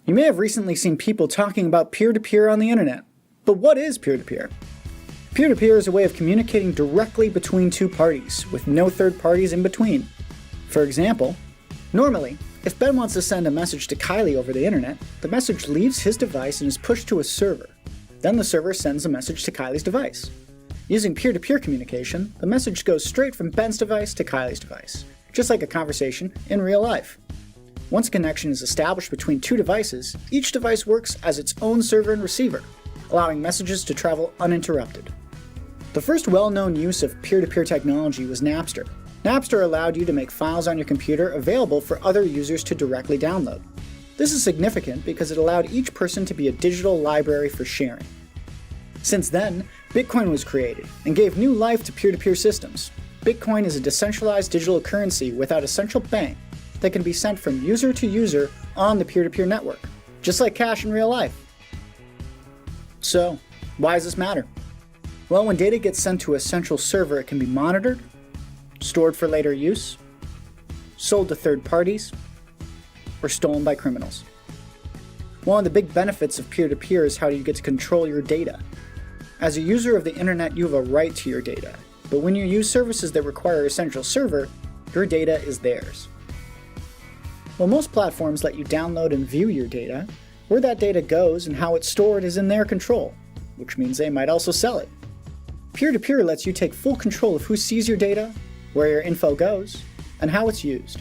You may have recently seen people talking about peer-to-peer on the internet. But what is peer-to-peer? Peer-to-peer is a way of communicating directly between two parties, with no third parties in between. For example, normally, if Ben wants to send a message to Kylie over the internet, the message leaves his device and is pushed to a server. Then the server sends a message to Kylie's device. Using peer-to-peer communication, the message goes straight from Ben's device to Kylie's device, just like a conversation in real life. Once a connection is established between two devices, each device works as its own server and receiver, allowing messages to travel uninterrupted. The first well-known use of peer-to-peer technology was Napster. Napster allowed you to make files on your computer available for other users to directly download. This is significant because it allowed each person to be a digital library for sharing. Since then, Bitcoin was created and gave new life to peer-to-peer systems. Bitcoin is a decentralized digital currency without a central bank that can be sent from user to user on the peer-to-peer network, just like cash in real life. So, why does this matter? Well, when data gets sent to a central server, it can be monitored, stored for later use, sold to third parties, or stolen by criminals. One of the big benefits of peer-to-peer is how you get to control your data. As a user of the internet, you have a right to your data, but when you use services that require a central server, your data is theirs. While most platforms let you download and view your data, where that data goes and how it's stored is in their control, which means they might also sell it. Peer-to-peer lets you take full control of who sees your data, where your info goes, and how it's used.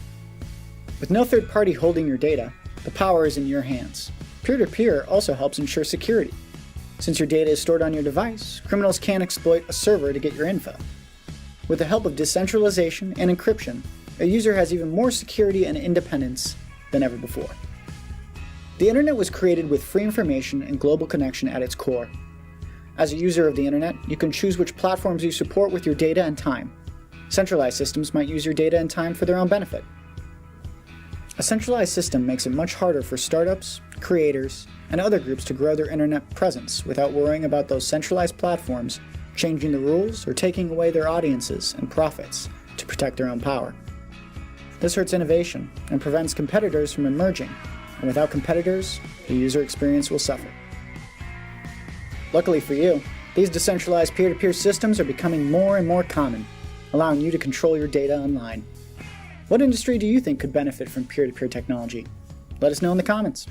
With no third party holding your data, the power is in your hands. Peer-to-peer also helps ensure security. Since your data is stored on your device, criminals can't exploit a server to get your info. With the help of decentralization and encryption, a user has even more security and independence than ever before. The internet was created with free information and global connection at its core. As a user of the internet, you can choose which platforms you support with your data and time. Centralized systems might use your data and time for their own benefit. A centralized system makes it much harder for startups, creators, and other groups to grow their internet presence without worrying about those centralized platforms changing the rules or taking away their audiences and profits to protect their own power. This hurts innovation and prevents competitors from emerging, and without competitors, the user experience will suffer. Luckily for you, these decentralized peer-to-peer systems are becoming more and more common, allowing you to control your data online. What industry do you think could benefit from peer-to-peer technology? Let us know in the comments.